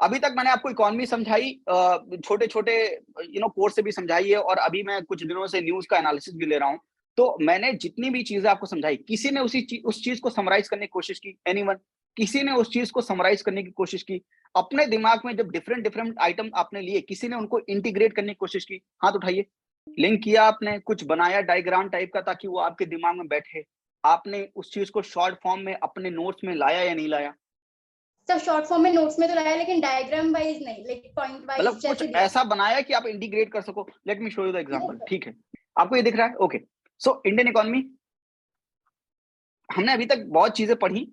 अभी तक मैंने आपको इकोनॉमी समझाई, छोटे छोटे कोर्स से भी समझाई है, और अभी मैं कुछ दिनों से न्यूज का एनालिसिस भी ले रहा हूँ। तो मैंने जितनी भी चीजें आपको समझाई, किसी ने उस चीज को समराइज करने की कोशिश की? एनीवन? किसी ने उस चीज को समराइज करने की कोशिश की? अपने दिमाग में जब डिफरेंट डिफरेंट आइटम आपने लिए, किसी ने उनको इंटीग्रेट करने की कोशिश की? हाथ उठाइए। लिंक किया आपने, कुछ बनाया डायग्राम टाइप का ताकि वो आपके दिमाग में बैठे? आपने उस चीज को शॉर्ट फॉर्म में अपने नोट्स में लाया या नहीं लाया? सर शॉर्ट फॉर्म में नोट्स में तो लाया, लेकिन डायग्राम वाइज नहीं, लाइक पॉइंट वाइज मतलब कुछ जैसे दिया। ऐसा बनाया कि आप इंटीग्रेट कर सको। Late me show you the example. ठीक है, आपको ये दिख रहा है? ओके। सो इंडियन इकोनॉमी, हमने अभी तक बहुत चीजें पढ़ी,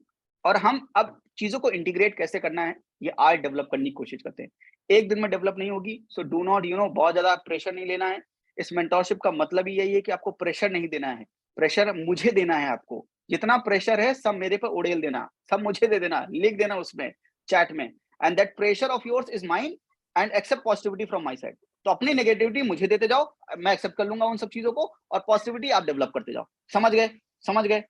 और हम अब चीजों को इंटीग्रेट कैसे करना है ये आज डेवलप करने की कोशिश करते हैं। एक दिन में डेवलप नहीं होगी, सो डू नॉट बहुत ज्यादा प्रेशर नहीं लेना है। इस मेंटोरशिप का मतलब ही यही है कि आपको प्रेशर नहीं देना है, प्रेशर मुझे देना है आपको। जितना प्रेशर है सब मेरे पे उड़ेल देना, सब मुझे दे देना, लिख देना उसमें चैट में, and that pressure of yours is mine, and accept positivity from my side. तो अपनी नेगेटिविटी मुझे देते जाओ, मैं एक्सेप्ट कर लूंगा उन सब चीजों को, और पॉजिटिविटी आप डेवलप करते जाओ। समझ गए? समझ गए?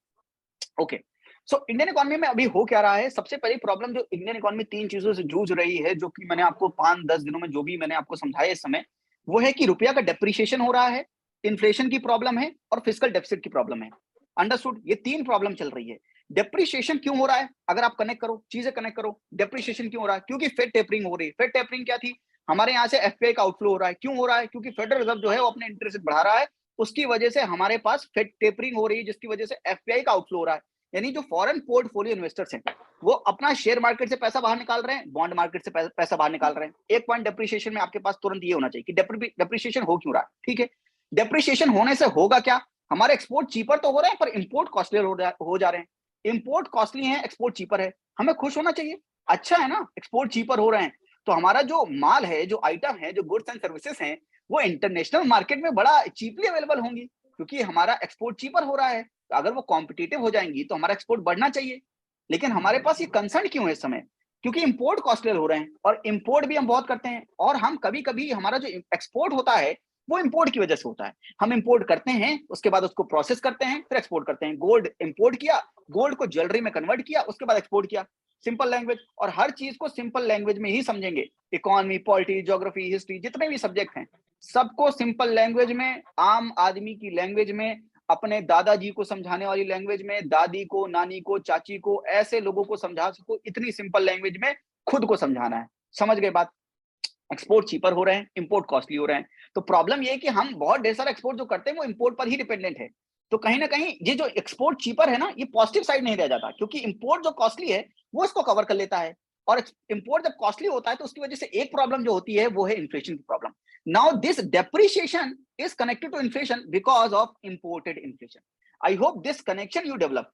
ओके। सो इंडियन इकोनॉमी में अभी हो क्या रहा है? सबसे पहली प्रॉब्लम जो इंडियन इकोनॉमी तीन चीजों से जूझ रही है, जो कि मैंने आपको 5-10 दिनों में जो भी मैंने आपको समझाया इस समय, वो है कि रुपया का डेप्रिसिएशन हो रहा है, इन्फ्लेशन की प्रॉब्लम है, और फिस्कल डेफिसिट की प्रॉब्लम है। अंडरस्टूड? ये तीन प्रॉब्लम चल रही है। डेप्रिसिएशन क्यों हो रहा है? अगर आप कनेक्ट करो, चीजें कनेक्ट करो, डेप्रिसिएशन क्यों हो रहा है? क्योंकि फेड टेपरिंग हो रही है। फेड टेपरिंग क्या थी? हमारे यहाँ से एफपीआई का आउटफ्लो हो रहा है। क्यों हो रहा है? क्योंकि फेडरल रिजर्व जो है वो अपने इंटरेस्ट रेट बढ़ा रहा है, उसकी वजह से हमारे पास फेड टेपरिंग हो रही है, जिसकी वजह से एफपीआई का आउटफ्लो हो रहा है। यानी जो फॉरेन पोर्टफोलियो इन्वेस्टर्स हैं, वो अपना शेयर मार्केट से पैसा बाहर निकाल रहे हैं, बॉन्ड मार्केट से पैसा बाहर निकाल रहे हैं। एक पॉइंट डेप्रिसिएशन में आपके पास तुरंत ये होना चाहिए कि डेप्रिसिएशन हो क्यों रहा है। ठीक है, डेप्रिसिएशन होने से होगा क्या? हमारे एक्सपोर्ट चीपर तो हो रहे हैं, पर इंपोर्ट कॉस्टली हो जा रहे हैं। इंपोर्ट कॉस्टली है, एक्सपोर्ट चीपर है। हमें खुश होना चाहिए, अच्छा है ना, एक्सपोर्ट चीपर हो रहे हैं। तो हमारा जो माल है, जो आइटम है, जो गुड्स एंड सर्विसेज हैं, वो इंटरनेशनल मार्केट में बड़ा चीपली अवेलेबल होंगी, क्योंकि हमारा एक्सपोर्ट चीपर हो रहा है। तो अगर वो कॉम्पिटिटिव हो जाएंगी तो हमारा एक्सपोर्ट बढ़ना चाहिए। लेकिन हमारे पास ये कंसर्न क्यों है इस समय? क्योंकि इंपोर्ट कॉस्टली हो रहे हैं, और इंपोर्ट भी हम बहुत करते हैं, और हम कभी कभी हमारा जो एक्सपोर्ट होता है वो इंपोर्ट की वजह से होता है। हम इंपोर्ट करते हैं, उसके बाद उसको प्रोसेस करते हैं, फिर एक्सपोर्ट करते हैं। गोल्ड इंपोर्ट किया, गोल्ड को ज्वेलरी में कन्वर्ट किया, उसके बाद एक्सपोर्ट किया। सिंपल लैंग्वेज, और हर चीज को सिंपल लैंग्वेज में ही समझेंगे। इकोनॉमी, पॉलिटी, ज्योग्राफी, हिस्ट्री, जितने भी सब्जेक्ट हैं, सबको सिंपल लैंग्वेज में, आम आदमी की लैंग्वेज में, अपने दादाजी को समझाने वाली लैंग्वेज में, दादी को, नानी को, चाची को, ऐसे लोगों को समझा सको, इतनी सिंपल लैंग्वेज में खुद को समझाना है। समझ गए बात? एक्सपोर्ट चीपर हो रहे हैं, इंपोर्ट कॉस्टली हो रहे हैं। तो प्रॉब्लम ये है कि हम बहुत ढेर सारा एक्सपोर्ट जो करते हैं वो इंपोर्ट पर ही डिपेंडेंट है। तो कहीं ना कहीं ये जो एक्सपोर्ट चीपर है ना, ये पॉजिटिव साइड नहीं रह जाता, क्योंकि इंपोर्ट जो कॉस्टली है वो इसको कवर कर लेता है। और इंपोर्ट जब कॉस्टली होता है तो उसकी वजह से एक प्रॉब्लम जो होती है वो है इन्फ्लेशन की problem. Now this depreciation is connected to inflation because of imported inflation. I hope this connection you develop.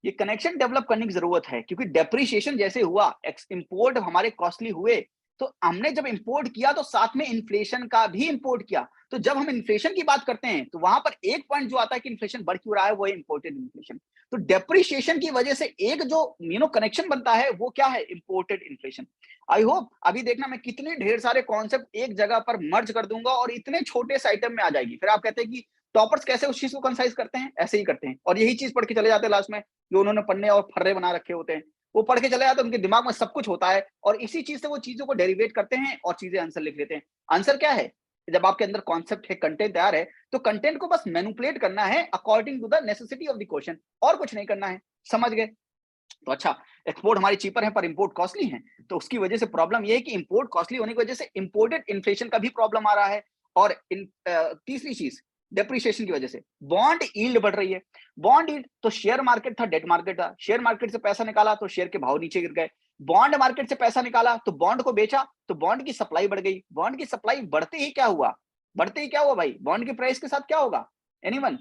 ये कनेक्शन डेवलप करने की जरूरत है, क्योंकि डेप्रिसिएशन जैसे हुआ, इंपोर्ट हमारे कॉस्टली हुए, तो हमने जब इंपोर्ट किया तो साथ में इन्फ्लेशन का भी इंपोर्ट किया। तो जब हम इन्फ्लेशन की बात करते हैं तो वहां पर एक पॉइंट जो आता है कि इन्फ्लेशन बढ़ क्यों रहा है, वो है इंपोर्टेड इन्फ्लेशन। तो डेप्रिसिएशन की वजह से एक जो कनेक्शन बनता है वो क्या है? Imported inflation. आई होप अभी देखना मैं कितने ढेर सारे कॉन्सेप्ट एक जगह पर मर्ज कर दूंगा और इतने छोटे से आइटम में आ जाएगी। फिर आप कहते हैं कि टॉपर्स कैसे उस चीज को कंसाइज करते हैं? ऐसे ही करते हैं, और यही चीज पढ़ के चले जाते हैं लास्ट में, जो उन्होंने पन्ने और फर्रे बना रखे होते हैं। वो पढ़ के चले जाते हैं, उनके दिमाग में सब कुछ होता है, और इसी चीज से वो चीजों को डेरिवेट करते हैं और चीजें आंसर लिख लेते हैं। आंसर क्या है? जब आपके अंदर कॉन्सेप्ट है, कंटेंट तैयार है, तो कंटेंट को बस मैनिपुलेट करना है according to the necessity of the question, और कुछ नहीं करना है। समझ गए? तो अच्छा, एक्सपोर्ट हमारी चीपर है पर इंपोर्ट कॉस्टली है, तो उसकी वजह से प्रॉब्लम ये है कि इंपोर्ट कॉस्टली होने की वजह से इंपोर्टेड इन्फ्लेशन का भी प्रॉब्लम आ रहा है। और तीसरी चीज, डेप्रिसिएशन की वजह से बॉन्ड यील्ड बढ़ रही है। बॉन्ड यील्ड, तो शेयर मार्केट था, डेट मार्केट था, शेयर मार्केट से पैसा निकाला तो शेयर के भाव नीचे गिर गए। बॉन्ड मार्केट से पैसा निकाला तो बॉन्ड को बेचा तो बॉन्ड की सप्लाई बढ़ गई। बॉन्ड की सप्लाई बढ़ते ही क्या हुआ? बढ़ते ही क्या हुआ भाई? बॉन्ड के प्राइस के साथ क्या होगा? Anyone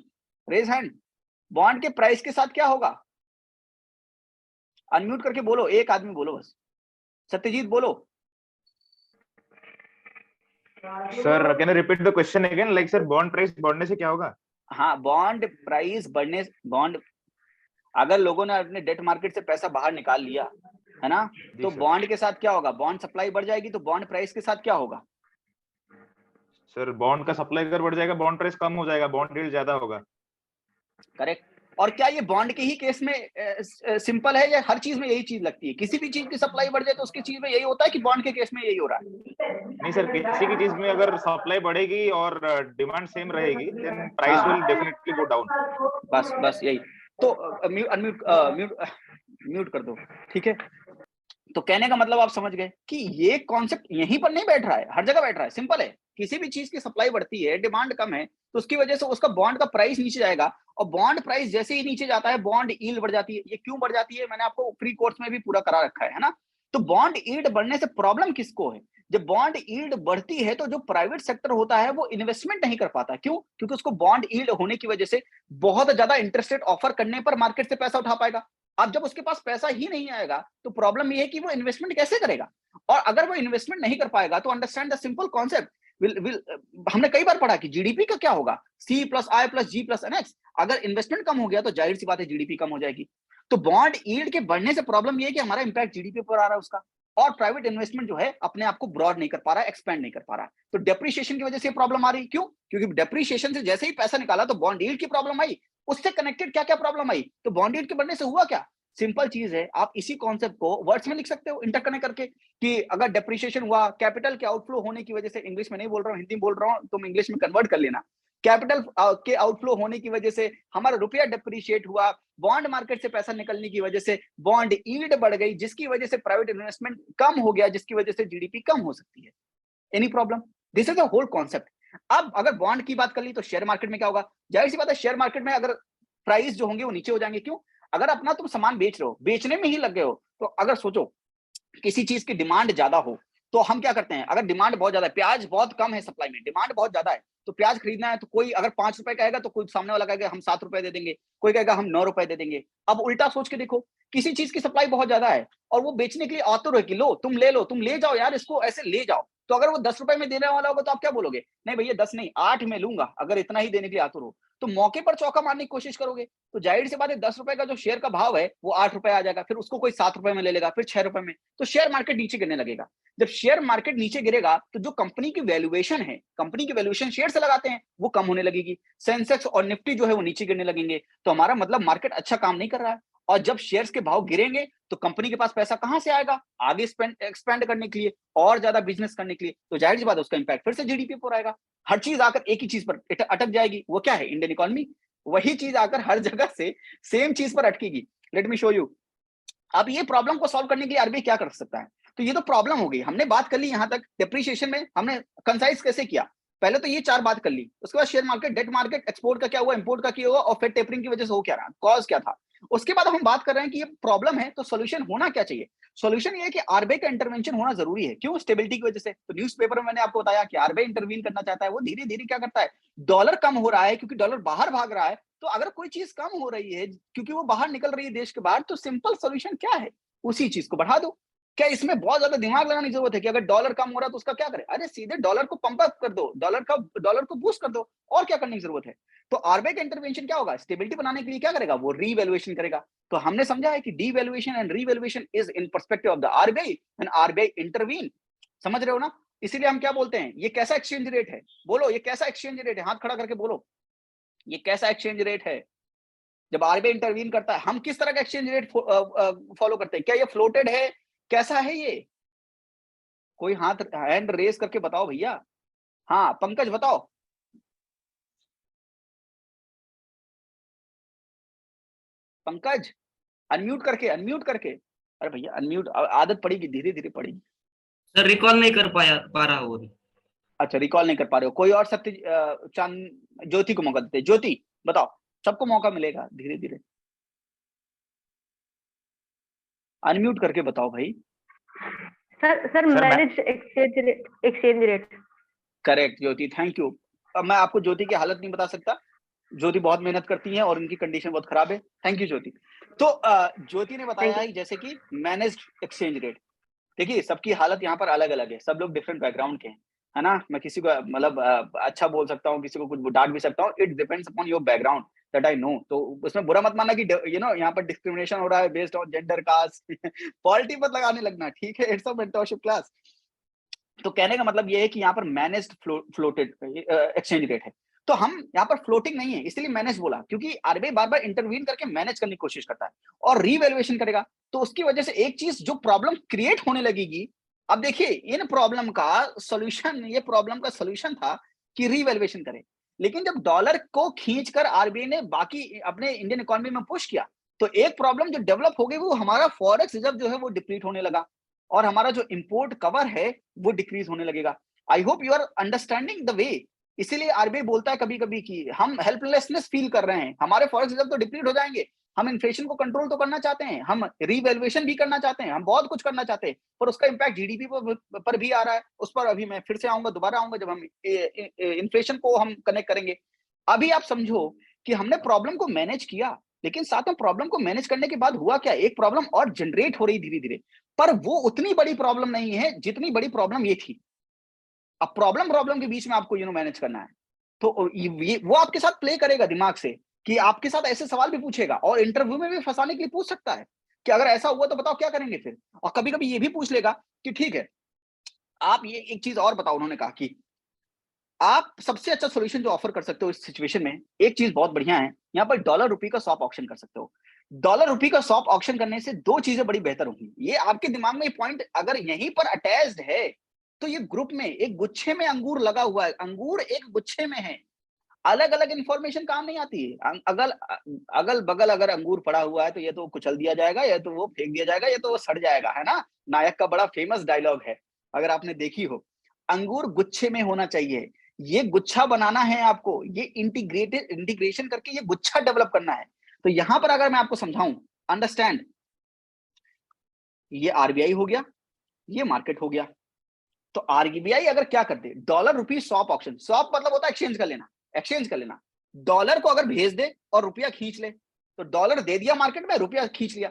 raise hand. बॉन्ड के प्राइस के साथ क्या होगा? अनम्यूट करके बोलो, एक आदमी बोलो बस। सत्यजीत बोलो। Sir can you repeat the question again? Like sir, bond price बढ़ने से क्या होगा? हाँ, बॉन्ड प्राइस बढ़ने, बॉन्ड, अगर लोगों ने अपने डेट मार्केट से पैसा बाहर निकाल लिया है ना, तो बॉन्ड के साथ क्या होगा? बॉन्ड सप्लाई बढ़ जाएगी, तो बॉन्ड प्राइस के साथ क्या होगा? सर बॉन्ड का सप्लाई अगर बढ़ जाएगा, बॉन्ड प्राइस कम हो जाएगा, बॉन्ड यील्ड ज्यादा होगा। करेक्ट। और क्या ये बॉन्ड के ही केस में सिंपल है या हर चीज में यही चीज लगती है? किसी भी चीज की सप्लाई बढ़ जाए तो उसकी चीज में यही होता है कि बॉन्ड के केस में यही हो रहा है? नहीं सर, किसी की चीज में अगर सप्लाई बढ़ेगी और डिमांड सेम रहेगी then price will definitely go down. बस यही। तो म्यूट कर दो, ठीक है। तो कहने का मतलब आप समझ गए कि ये कॉन्सेप्ट यहीं पर नहीं बैठ रहा है, हर जगह बैठ रहा है। सिंपल है, किसी भी चीज की सप्लाई बढ़ती है, डिमांड कम है, तो उसकी वजह से उसका बॉन्ड का प्राइस नीचे जाएगा, और बॉन्ड प्राइस जैसे ही नीचे जाता है बॉन्ड यील्ड बढ़ जाती है। ये क्यों बढ़ जाती है मैंने आपको प्री कोर्स में भी पूरा करा रखा है ना। तो बॉन्ड यील्ड बढ़ने से प्रॉब्लम किसको है? जब बॉन्ड यील्ड बढ़ती है तो जो प्राइवेट सेक्टर होता है वो इन्वेस्टमेंट नहीं कर पाता। क्यों? क्योंकि उसको बॉन्ड यील्ड होने की वजह से बहुत ज्यादा इंटरेस्ट रेट ऑफर करने पर मार्केट से पैसा उठा पाएगा। अब जब उसके पास पैसा ही नहीं आएगा तो प्रॉब्लम ये है कि वो इन्वेस्टमेंट कैसे करेगा, और अगर वो इन्वेस्टमेंट नहीं कर पाएगा तो अंडरस्टैंड द सिंपल कॉन्सेप्ट। हमने कई बार पढ़ा कि जीडीपी का क्या होगा, सी plus I plus G plus NX. अगर इन्वेस्टमेंट कम हो गया तो जाहिर सी बात है जीडीपी कम हो जाएगी। तो बॉन्ड यील्ड के बढ़ने से प्रॉब्लम ये है कि हमारा इंपैक्ट जीडीपी पर आ रहा है उसका, और प्राइवेट इन्वेस्टमेंट जो है अपने आप को ब्रॉड नहीं कर पा रहा है, एक्सपेंड नहीं कर पा रहा है। तो डेप्रिसिएशन की वजह से प्रॉब्लम आ रही। क्यों? क्योंकि डेप्रिसिएशन से जैसे ही पैसा निकाला तो बॉन्ड यील्ड की प्रॉब्लम आई, उससे कनेक्टेड क्या क्या प्रॉब्लम आई। तो बॉन्ड यील्ड के बढ़ने से हुआ क्या? सिंपल चीज है, आप इसी कॉन्सेप्ट को वर्ड्स में लिख सकते हो इंटरकनेक्ट करके, कि अगर डेप्रिसिएशन हुआ कैपिटल के आउटफ्लो होने की वजह से, इंग्लिश में नहीं बोल रहा हूँ हिंदी बोल रहा हूँ, तुम इंग्लिश में कन्वर्ट कर लेना। कैपिटल के आउटफ्लो होने की वजह से हमारा रुपया डेप्रिशिएट हुआ, बॉन्ड मार्केट से पैसा निकलने की वजह से बॉन्ड यील्ड बढ़ गई, जिसकी वजह से प्राइवेट इन्वेस्टमेंट कम हो गया, जिसकी वजह से जीडीपी कम हो सकती है। Any problem? This is the whole concept. अब अगर बॉन्ड की बात कर ली तो शेयर मार्केट में क्या होगा? जाहिर सी बात है शेयर मार्केट में अगर प्राइस जो होंगे वो नीचे हो जाएंगे। क्यों? अगर अपना तुम सामान बेच रहे हो, बेचने में ही लग गए हो, तो अगर सोचो किसी चीज की डिमांड ज्यादा हो तो हम क्या करते हैं? अगर डिमांड बहुत ज्यादा है, प्याज बहुत कम है सप्लाई में, डिमांड बहुत ज्यादा है, तो प्याज खरीदना है तो कोई अगर 5 रुपए कहेगा तो कोई सामने वाला कहेगा हम 7 रुपए दे देंगे, कोई कहेगा हम 9 रुपए दे देंगे। अब उल्टा सोच के देखो, किसी चीज की सप्लाई बहुत ज्यादा है और वो बेचने के लिए आतुर है कि लो तुम ले लो, तुम ले जाओ यार, इसको ऐसे ले जाओ। तो अगर वो 10 रुपए में देने वाला होगा तो आप क्या बोलोगे? नहीं भैया 10 नहीं 8 में लूंगा, अगर इतना ही देने के लिए आतुर हो। तो मौके पर चौका मारने की कोशिश करोगे, तो जाहिर सी बात है 10 रुपए का जो शेयर का भाव है वो 8 रुपए आ जाएगा, फिर उसको कोई 7 रुपए में ले लेगा, फिर 6 रुपए में, तो शेयर मार्केट नीचे गिरने लगेगा। जब शेयर मार्केट नीचे गिरेगा तो जो कंपनी की वैल्यूएशन है, कंपनी की वैल्यूएशन शेयर से लगाते हैं, वो कम होने लगेगी, सेंसेक्स और निफ्टी जो है वो नीचे गिरने लगेंगे। तो हमारा मतलब मार्केट अच्छा काम नहीं कर रहा है, और जब शेयर्स के भाव गिरेंगे तो कंपनी के पास पैसा कहां से आएगा? आगे एक्सपेंड करने के लिए, और ज्यादा बिजनेस करने के लिए। तो जाहिर सी बात है उसका इंपैक्ट फिर से जीडीपी पर आएगा। हर चीज आकर एक ही चीज पर अटक जाएगी, वो क्या है? Indian economy. वही चीज आकर हर जगह से सेम चीज पर अटकेगी। Let me show you. अब ये प्रॉब्लम को सॉल्व करने के लिए आरबीआई क्या कर सकता है? तो ये तो प्रॉब्लम हो गई, हमने बात कर ली यहां तक। डेप्रिसिएशन में हमने कंसाइज कैसे किया? पहले तो ये 4 बात कर ली, उसके बाद share market, debt market, export का क्या हुआ, इंपोर्ट का क्या हुआ, और फिर टेपरिंग की वजह से हो क्या रहा, कॉज क्या था। उसके बाद हम बात कर रहे हैं कि ये प्रॉब्लम है तो सोल्यूशन होना क्या चाहिए। सोल्यूशन ये है कि आरबीआई का इंटरवेंशन होना जरूरी है। क्यों? स्टेबिलिटी की वजह से। तो न्यूज़पेपर में मैंने आपको बताया कि आरबीआई इंटरवीन करना चाहता है। वो धीरे धीरे क्या करता है, डॉलर कम हो रहा है क्योंकि डॉलर बाहर भाग रहा है। तो अगर कोई चीज कम हो रही है क्योंकि वो बाहर निकल रही है देश के बाहर, तो सिंपल सोल्यूशन क्या है? उसी चीज को बढ़ा दो। क्या इसमें बहुत ज्यादा दिमाग लगाने की जरूरत है कि अगर डॉलर कम हो रहा है तो उसका क्या करें? अरे सीधे डॉलर को पंप अप कर दो, डॉलर को बूस्ट कर दो, और क्या करने की जरूरत है? तो आरबीआई का इंटरवेंशन क्या होगा? स्टेबिलिटी बनाने के लिए क्या करेगा? वो रीवैल्यूएशन करेगा। तो हमने समझा है कि devaluation and revaluation is in perspective of the RBI, and RBI intervene. समझ रहे हो ना? इसीलिए हम क्या बोलते हैं, ये कैसा एक्सचेंज रेट है? बोलो ये कैसा एक्सचेंज रेट है, हाथ खड़ा करके बोलो, ये कैसा एक्सचेंज रेट है? जब आरबीआई इंटरवीन करता है हम किस तरह का एक्सचेंज रेट फॉलो करते हैं? क्या ये फ्लोटेड है, कैसा है ये? कोई हाथ हैंड रेस करके बताओ भैया। हाँ पंकज बताओ। पंकज अनम्यूट करके। अरे भैया अनम्यूट आदत पड़ेगी, धीरे धीरे पड़ेगी। सर रिकॉल नहीं कर पा रहा हूँ। अच्छा रिकॉल नहीं कर पा रहे हो। कोई और सत्य चांद ज्योति को मौका देते। ज्योति बताओ, सबको मौका मिलेगा धीरे धीरे। अनम्यूट करके बताओ भाई। Sir manage exchange rate. Correct Jyoti, thank you. अब मैं आपको ज्योति की हालत नहीं बता सकता, ज्योति बहुत मेहनत करती है और उनकी कंडीशन बहुत खराब है। थैंक यू ज्योति। तो ज्योति ने बताया है जैसे कि मैनेज्ड एक्सचेंज रेट। देखिए सबकी हालत यहाँ पर अलग अलग है, सब लोग डिफरेंट बैकग्राउंड के हैं, है ना। मैं किसी को मतलब अच्छा बोल सकता हूँ, किसी को कुछ डांट भी सकता हूँ। It depends upon your background that I know. तो उसमें बुरा मत मानना कि यू नो यहाँ पर डिस्क्रिमिनेशन हो रहा है based on gender, caste, polity मत लगाने लगना, ठीक है। It's a mentorship class. तो कहने का मतलब ये है कि यहाँ पर मैनेज्ड फ्लोटेड एक्सचेंज रेट है। तो हम यहाँ पर फ्लोटिंग नहीं है, इसलिए मैनेज बोला, क्योंकि आरबीआई बार बार इंटरवीन करके मैनेज करने की कोशिश करता है और रीवैल्यूएशन करेगा। तो उसकी वजह से एक चीज जो प्रॉब्लम क्रिएट होने लगेगी, अब देखिए इन प्रॉब्लम का सॉल्यूशन, ये प्रॉब्लम का सॉल्यूशन था कि रीवैल्यूएशन करें, लेकिन जब डॉलर को खींचकर आरबीआई ने बाकी अपने इंडियन इकोनॉमी में पुश किया, तो एक प्रॉब्लम जो डेवलप हो गई वो हमारा फॉरेक्स रिजर्व जो है वो डिप्लीट होने लगा और हमारा जो इंपोर्ट कवर है वो डिक्रीज होने लगेगा। I hope you are understanding the way. इसीलिए आरबीआई बोलता है कभी कभी कि हम हेल्पलेसनेस फील कर रहे हैं, हमारे फॉरेक्स रिजर्व तो डिप्लीट हो जाएंगे, हम इन्फ्लेशन को कंट्रोल तो करना चाहते हैं, हम रीवैल्यूएशन भी करना चाहते हैं, हम बहुत कुछ करना चाहते हैं, पर उसका इंपैक्ट जीडीपी पर भी आ रहा है। उस पर अभी मैं फिर से आऊंगा, दोबारा आऊंगा जब हम इन्फ्लेशन को हम कनेक्ट करेंगे। अभी आप समझो कि हमने प्रॉब्लम को मैनेज किया, लेकिन साथ में प्रॉब्लम को मैनेज करने के बाद हुआ क्या, एक प्रॉब्लम और जनरेट हो रही धीरे धीरे, पर वो उतनी बड़ी प्रॉब्लम नहीं है जितनी बड़ी प्रॉब्लम ये थी। अब प्रॉब्लम के बीच में आपको मैनेज करना है, तो ये वो आपके साथ प्ले करेगा दिमाग से कि आपके साथ ऐसे सवाल भी पूछेगा और इंटरव्यू में भी फंसाने के लिए पूछ सकता है कि अगर ऐसा हुआ तो बताओ क्या करेंगे फिर। और कभी कभी ये भी पूछ लेगा कि ठीक है आप ये एक चीज और बताओ, उन्होंने कहा कि आप सबसे अच्छा सॉल्यूशन जो ऑफर कर सकते हो इस सिचुएशन में, एक चीज बहुत बढ़िया है, यहाँ पर डॉलर रुपी का स्वैप ऑप्शन कर सकते हो। डॉलर रुपी का स्वैप ऑप्शन करने से दो चीजें बड़ी बेहतर होंगी। ये आपके दिमाग में ये पॉइंट अगर यहीं पर अटैच्ड है, तो ये ग्रुप में एक गुच्छे में अंगूर लगा हुआ है, अंगूर एक गुच्छे में है, अलग अलग इंफॉर्मेशन काम नहीं आती है। अगल बगल अगर अंगूर पड़ा हुआ है तो ये तो कुचल दिया जाएगा, या तो वो फेंक दिया जाएगा, या तो वो सड़ जाएगा, है ना। नायक का बड़ा फेमस डायलॉग है, अगर आपने देखी हो। अंगूर गुच्छे में होना चाहिए, ये गुच्छा बनाना है आपको, ये इंटीग्रेशन करके ये गुच्छा डेवलप करना है। तो यहां पर अगर मैं आपको समझाऊं, अंडरस्टैंड, ये आरबीआई हो गया, ये मार्केट हो गया। तो आरबीआई अगर क्या कर दे, dollar rupee swap option, swap मतलब होता है एक्सचेंज कर लेना, एक्सचेंज कर लेना। डॉलर को अगर भेज दे और रुपया खींच ले, तो डॉलर दे दिया मार्केट में, रुपया खींच लिया।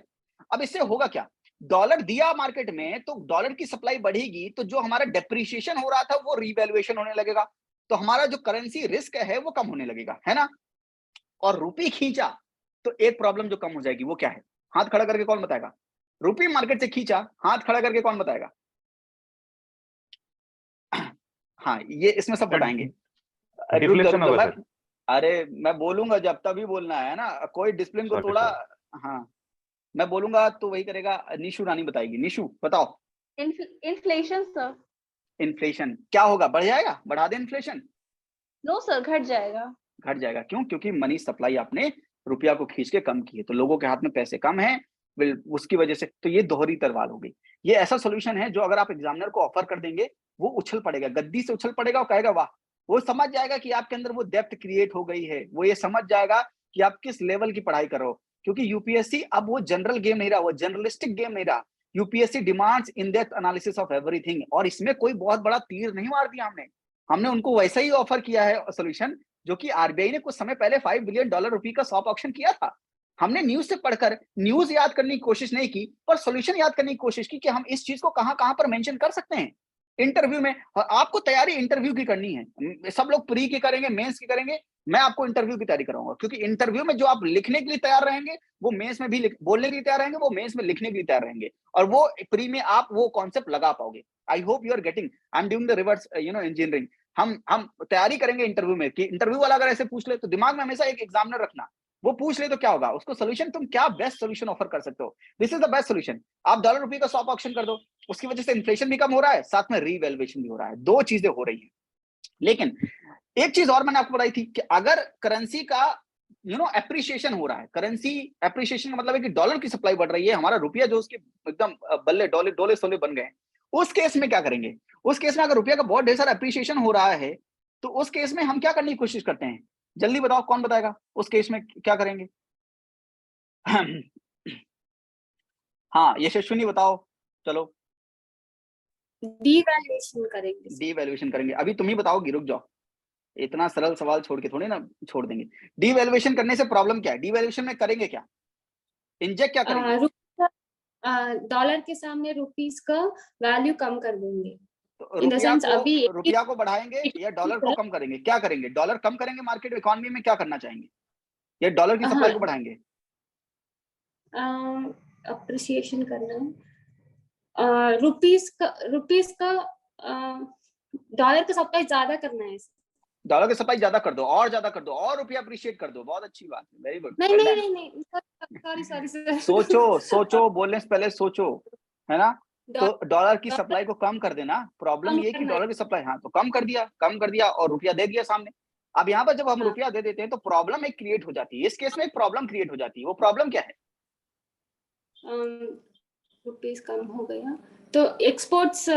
अब इससे होगा क्या, डॉलर दिया मार्केट में तो डॉलर की सप्लाई बढ़ेगी, तो जो हमारा डेप्रिसिएशन हो रहा था वो रीवैल्यूएशन होने लगेगा, तो हमारा जो करेंसी रिस्क है वो कम होने लगेगा, है ना। और रुपी खींचा तो एक प्रॉब्लम जो कम हो जाएगी वो क्या है, हाथ खड़ा करके कौन बताएगा। रुपी मार्केट से खींचा, हाथ खड़ा करके कौन बताएगा। हाँ, ये इसमें सब बताएंगे। डिफ्लेशन होगा सर। अरे मैं बोलूंगा जब, तभी बोलना है ना, कोई डिसिप्लिन को थोड़ा। हाँ मैं बोलूंगा तो वही करेगा, निशु रानी बताएगी। निशु बताओ। Inflation sir. इन्फ्लेशन क्या होगा, बढ़ जाएगा, बढ़ा दे इन्फ्लेशन। नो सर, घट जाएगा। घट जाएगा, क्यों, क्योंकि मनी सप्लाई आपने रुपया को खींच के कम की है, तो लोगों के हाथ में पैसे कम है, उसकी वजह से। तो ये दोहरी तलवार हो गई। ये ऐसा सोल्यूशन है जो अगर आप एग्जामिनर को ऑफर कर देंगे, वो उछल पड़ेगा, गद्दी से उछल पड़ेगा और कहेगा वाह। वो समझ जाएगा कि आपके अंदर वो डेप्थ क्रिएट हो गई है, वो ये समझ जाएगा कि आप किस लेवल की पढ़ाई कर रहे हो। क्योंकि यूपीएससी अब वो जनरल गेम नहीं रहा, वो जर्नलिस्टिक गेम नहीं रहा। UPSC demands in depth analysis of everything, और इसमें कोई बहुत बड़ा तीर नहीं मार दिया हमने। हमने उनको वैसा ही ऑफर किया है सोल्यूशन जो कि आरबीआई ने कुछ समय पहले $5 बिलियन रुपए का स्वैप ऑप्शन किया था। हमने न्यूज से पढ़कर न्यूज याद करने की कोशिश नहीं की, पर सॉल्यूशन याद करने की कोशिश की कि हम इस चीज को कहां कहां पर मेंशन कर सकते हैं इंटरव्यू में। आपको तैयारी इंटरव्यू की करनी है, सब लोग प्री की करेंगे, मेंस की करेंगे, मैं आपको इंटरव्यू की तैयारी कराऊंगा। क्योंकि इंटरव्यू में जो आप लिखने के लिए तैयार रहेंगे, वो मेंस में भी बोलने के लिए तैयार रहेंगे, वो मेंस में लिखने के लिए तैयार रहेंगे, और वो प्री में आप वो कॉन्सेप्ट लगा पाओगे। I hope you are getting, I am doing the reverse engineering. हम तैयारी करेंगे इंटरव्यू में कि इंटरव्यू वाला अगर ऐसे पूछ ले, तो दिमाग में हमेशा एक एग्जामिनर रखना, वो पूछ ले तो क्या होगा, उसको सोल्यूशन तुम क्या बेस्ट सोल्यूशन ऑफर कर सकते हो। This is the best solution. आप डॉलर रुपये का स्वैप ऑप्शन कर दो, उसकी वजह से इन्फ्लेशन भी कम हो रहा है, साथ में रीवैल्यूएशन भी हो रहा है, दो चीजें हो रही है। लेकिन एक चीज और मैंने आपको बताई थी कि अगर करेंसी का एप्रिसिएशन हो रहा है, करेंसी एप्रिसिएशन का मतलब है कि डॉलर की सप्लाई बढ़ रही है, हमारा रुपया जो उसके एकदम बल्ले डोले सोले बन गए, उस केस में क्या करेंगे। उस केस में अगर रुपया का बहुत ढेर सारा एप्रिसिएशन हो रहा है, तो उस केस में हम क्या करने की कोशिश करते हैं, जल्दी बताओ कौन बताएगा उस केस में क्या करेंगे। हाँ यशस्विनी बताओ, चलो। डीवैल्यूएशन करेंगे। डीवैल्यूएशन करेंगे, अभी तुम ही बताओगी, रुक जाओ, इतना सरल सवाल छोड़ के थोड़ी ना छोड़ देंगे। डीवैल्यूएशन करने से प्रॉब्लम क्या है, डीवैल्यूएशन में करेंगे क्या, इंजेक्ट क्या करेंगे। डॉलर के सामने रुपीस का वैल्यू कम कर देंगे। तो रुपया को बढ़ाएंगे या डॉलर को कम करेंगे, क्या करेंगे, डॉलर कम करेंगे, मार्केट इकोनॉमी में क्या करना चाहेंगे, या डॉलर की सप्लाई को बढ़ाएंगे। अप्रिसिएशन करना है, रुपीस का डॉलर का सप्लाई ज्यादा करना है। डॉलर की सप्लाई ज्यादा कर दो, और ज्यादा कर दो, और रुपया अप्रिशिएट कर दो, बहुत अच्छी बात है, वेरी गुड। नहीं नहीं नहीं नहीं, सॉरी सर। सोचो, बोलने से पहले सोचो, है ना। तो डॉलर की डॉलर सप्लाई को कम कर देना, प्रॉब्लम कम ये है कि करना है। डॉलर की सप्लाई, हाँ तो कम कर दिया और रुपया दे दिया सामने। अब यहाँ पर जब हम हाँ। रुपया दे देते हैं तो प्रॉब्लम एक क्रिएट हो जाती है, इस केस में एक प्रॉब्लम क्रिएट हो जाती है, वो प्रॉब्लम क्या है? रुपीस कम हो गया तो एक्सपोर्ट्स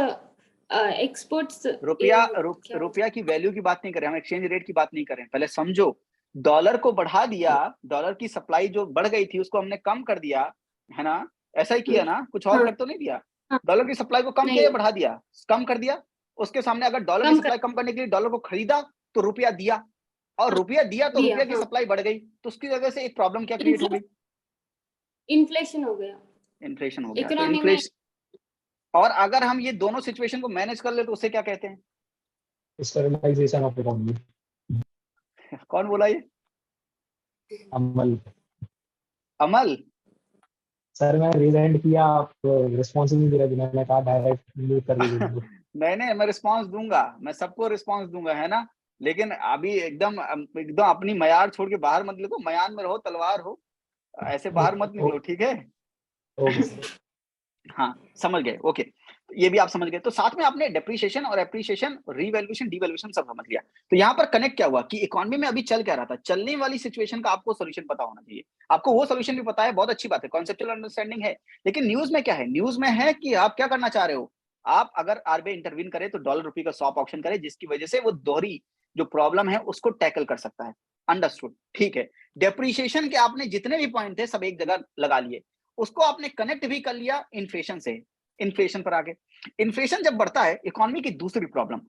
रुपया की वैल्यू की बात नहीं कर रहे, हम एक्सचेंज रेट की बात नहीं कर रहे हैं, पहले समझो। डॉलर को बढ़ा दिया, डॉलर की सप्लाई जो बढ़ गई थी उसको हमने कम कर दिया, है ना, ऐसा ही किया ना, कुछ और हाँ। कर तो नहीं दिया। हाँ। डॉलर की सप्लाई को कम नहीं। किया या बढ़ा दिया? कम कर दिया। उसके सामने अगर डॉलर की कम कर सप्लाई कम करने के लिए डॉलर को खरीदा तो रुपया दिया, और रुपया दिया तो दिया, रुपया की हाँ। सप्लाई बढ़ गई, तो उसकी वजह से एक प्रॉब्लम क्या क्रिएट हो गई? इन्फ्लेशन हो गया, इन्फ्लेशन हो गया। तो इकोनॉमी में। इन्फ्लेशन, और अगर हम ये दोनों सिचुएशन को मैनेज कर ले तो उसे क्या कहते हैं? Stabilisation of economy. कौन बोला ये? अमल। अमल। सर मैं रिजाइन किया, आप रिस्पॉन्स नहीं दे रहे, मैंने कहा डायरेक्ट म्यूट कर दीजिए। नहीं, मैं रिस्पांस दूंगा, मैं सबको रिस्पांस दूंगा, है ना। लेकिन अभी एकदम अपनी मयार छोड़ के बाहर मत निकलो, मयान में रहो, तलवार हो, ऐसे बाहर मत निकलो, ठीक है? Okay sir. हाँ, समझ गए, ओके, ये भी आप समझ गए। तो साथ में आपने डेप्रिसिएशन और एप्रिसिएशन, रीवैल्यूएशन, डिवैल्यूएशन सब समझ लिया। तो यहाँ पर कनेक्ट क्या हुआ कि इकोनॉमी में अभी चल क्या रहा था, चलने वाली सिचुएशन का आपको सॉल्यूशन पता होना चाहिए। आपको वो सॉल्यूशन भी पता है, बहुत अच्छी बात है, कॉन्सेप्चुअल अंडरस्टैंडिंग है। लेकिन न्यूज में क्या है? न्यूज में है कि आप क्या करना चाह रहे हो, आप अगर आरबीआई इंटरवीन करे तो डॉलर रुपये का स्वैप ऑप्शन करे, जिसकी वजह से वो दोहरी जो प्रॉब्लम है उसको टैकल कर सकता है। अंडरस्टूड, ठीक है। डेप्रिसिएशन के आपने जितने भी पॉइंट थे सब एक जगह लगा लिए, उसको आपने कनेक्ट भी कर लिया इन्फ्लेशन से। इन्फ्लेशन पर आगे, इन्फ्लेशन जब बढ़ता है, इकोनॉमी की दूसरी प्रॉब्लम,